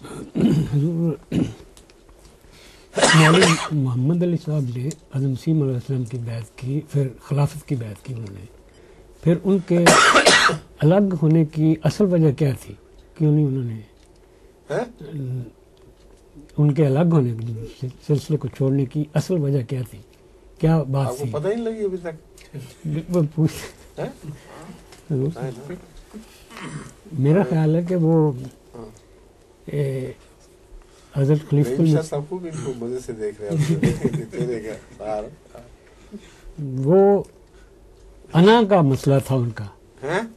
حضور مولوی محمد علی صاحب نے حضرت مسیح علیہ السلام کی بیعت کی، پھر خلافت کی بیعت کی انہوں نے، پھر ان کے الگ ہونے کی اصل وجہ کیا تھی؟ کیوں نہیں انہوں نے ان کے الگ ہونے سلسلے کو چھوڑنے کی اصل وجہ کیا تھی؟ کیا بات تھی؟ پتہ ہی نہیں لگی ابھی تک؟ میرا خیال ہے کہ وہ حضرت خلیفۃ مزے سے دیکھ رہے ہیں وہ انا کا مسئلہ تھا ان کا،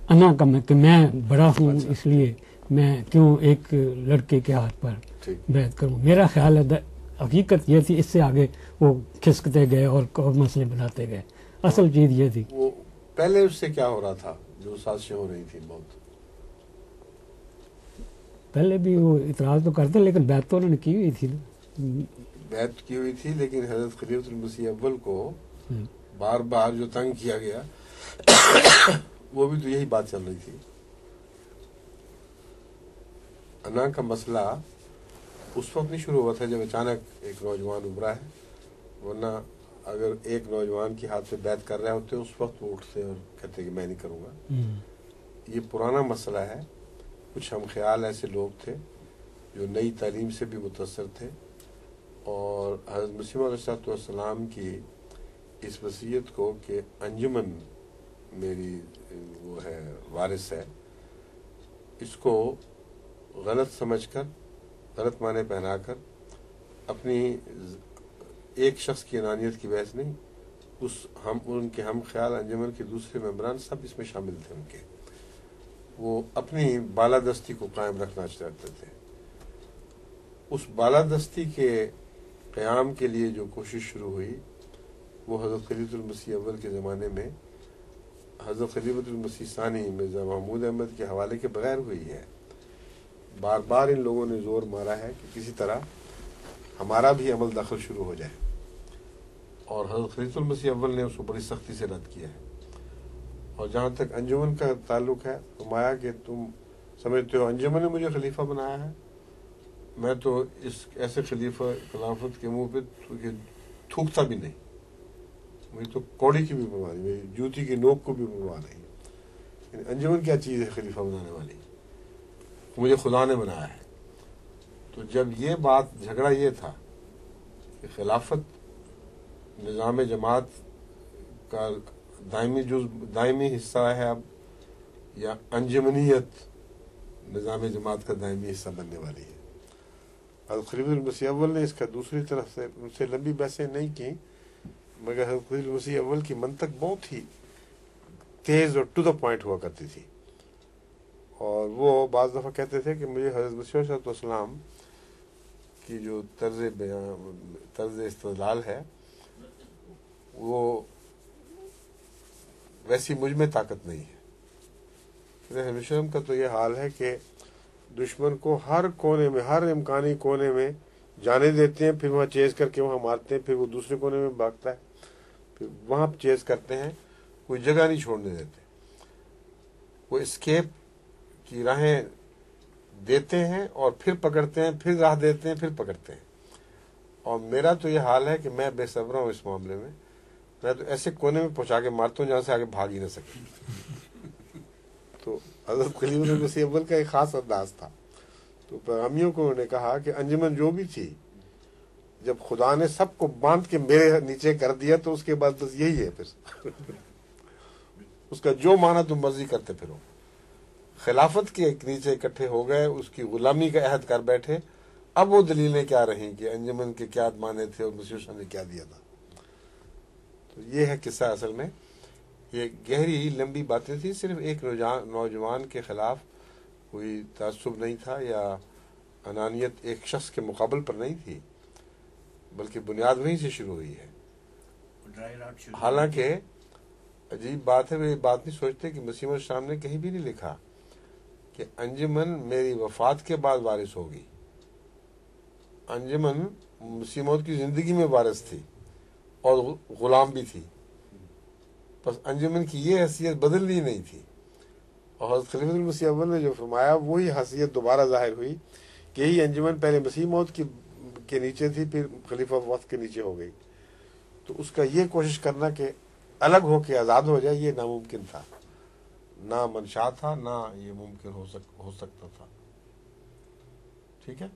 انا کا کہ میں بڑا ہوں اس لیے میں کیوں ایک لڑکے کے ہاتھ پر بیعت کروں. میرا خیال ہے حقیقت یہ تھی، اس سے آگے وہ کھسکتے گئے اور مسئلے بناتے گئے. اصل چیز یہ تھی. وہ پہلے اس سے کیا ہو رہا تھا جو سازشیں ہو رہی تھی؟ بہت پہلے بھی وہ اعتراض تو کرتے لیکن بیعت تو انہوں نے کی ہوئی تھی نا. بیعت کی ہوئی تھی لیکن حضرت خلیفۃ المسیح اول کو بار بار جو تنگ کیا گیا وہ بھی تو یہی بات چل رہی تھی. انا کا مسئلہ اس وقت نہیں شروع ہوا تھا جب اچانک ایک نوجوان ابھرا ہے، ورنہ اگر ایک نوجوان کی ہاتھ سے بیعت کر رہے ہوتے اس وقت وہ اٹھتے اور کہتے کہ میں نہیں کروں گا. یہ پرانا مسئلہ ہے. کچھ ہم خیال ایسے لوگ تھے جو نئی تعلیم سے بھی متاثر تھے اور حضرت مسیح علیہ السلام کی اس وصیت کو کہ انجمن میری وہ ہے وارث ہے، اس کو غلط سمجھ کر، غلط معنی پہنا کر اپنی ایک شخص کی انانیت کی بحث نہیں، ان کے ہم خیال انجمن کے دوسرے ممبران سب اس میں شامل تھے. ان کے وہ اپنی بالادستی کو قائم رکھنا چاہتے تھے. اس بالادستی کے قیام کے لیے جو کوشش شروع ہوئی وہ حضرت خلیفۃ المسیح اول کے زمانے میں حضرت خلیفۃ المسیح ثانی مرزا محمود احمد کے حوالے کے بغیر ہوئی ہے. بار بار ان لوگوں نے زور مارا ہے کہ کسی طرح ہمارا بھی عمل دخل شروع ہو جائے، اور حضرت خلیفۃ المسیح اول نے اس کو بڑی سختی سے رد کیا ہے. اور جہاں تک انجمن کا تعلق ہے، فرمایا کہ تم سمجھتے ہو انجمن نے مجھے خلیفہ بنایا ہے؟ میں تو اس ایسے خلیفہ خلافت کے منہ پہ تھوکتا بھی نہیں. مجھے تو کوڑی کی بھی پرواہ نہیں، میری جوتی کی نوک کو بھی پرواہ نہیں. انجمن کیا چیز ہے خلیفہ بنانے والی؟ مجھے خدا نے بنایا ہے. تو جب یہ بات جھگڑا یہ تھا کہ خلافت نظام جماعت کا دائمی حصہ ہے اب، یا انجمنیت نظام جماعت کا دائمی حصہ بننے والی ہے. حضرت خلیفۃ المسیح اول نے اس کا دوسری طرف سے ان سے لمبی بحثیں نہیں کی، مگر حضرت خلیفۃ المسیح اول کی منطق بہت ہی تیز اور ٹو دا پوائنٹ ہوا کرتی تھی. اور وہ بعض دفعہ کہتے تھے کہ مجھے حضرت مسیح علیہ السلام کی جو طرز استدلال ہے وہ ویسی مجھ میں طاقت نہیں ہے. مسلم کا تو یہ حال ہے کہ دشمن کو ہر کونے میں، ہر امکانی کونے میں جانے دیتے ہیں، پھر وہاں چیز کر کے وہاں مارتے ہیں، پھر وہ دوسرے کونے میں بھاگتا ہے، پھر وہاں چیز کرتے ہیں، کوئی جگہ نہیں چھوڑنے دیتے. وہ اسکیپ کی راہیں دیتے ہیں اور پھر پکڑتے ہیں، پھر راہ دیتے ہیں، پھر پکڑتے ہیں. اور میرا تو یہ حال ہے کہ میں بے صبر ہوں اس معاملے میں. میں تو ایسے کونے میں پہنچا کے مارتا ہوں جہاں سے آگے بھاگ ہی نہ سکے. تو حضرت خلیفۃ المسیح اول کا ایک خاص انداز تھا. تو پیغامیوں کو انہوں نے کہا کہ انجمن جو بھی تھی، جب خدا نے سب کو باندھ کے میرے نیچے کر دیا تو اس کے بعد بس یہی ہے، پھر اس کا جو معنی تم مرضی کرتے پھرو. خلافت کے نیچے اکٹھے ہو گئے، اس کی غلامی کا عہد کر بیٹھے. اب وہ دلیلیں کیا رہیں کہ انجمن کے کیا معنی تھے اور مسیح نے کیا دیا تھا. تو یہ ہے قصہ. اصل میں یہ گہری لمبی باتیں تھیں. صرف ایک نوجوان کے خلاف کوئی تعصب نہیں تھا یا انانیت ایک شخص کے مقابل پر نہیں تھی، بلکہ بنیاد وہیں سے شروع ہوئی ہے. حالانکہ عجیب بات ہے، وہ یہ بات نہیں سوچتے کہ مسیح السلام نے کہیں بھی نہیں لکھا کہ انجمن میری وفات کے بعد وارث ہوگی. انجمن مسیح موعود کی زندگی میں وارث تھی اور غلام بھی تھی، بس انجمن کی یہ حیثیت بدلنی نہیں تھی. اور حضرت خلیفۃ المسیح اول نے جو فرمایا وہی حیثیت دوبارہ ظاہر ہوئی کہ یہی انجمن پہلے مسیح موعود کے نیچے تھی، پھر خلیفہ وقت کے نیچے ہو گئی، تو اس کا یہ کوشش کرنا کہ الگ ہو کے آزاد ہو جائے، یہ ناممکن تھا، نہ منشا تھا، نہ یہ ممکن ہو سکتا تھا. ٹھیک ہے.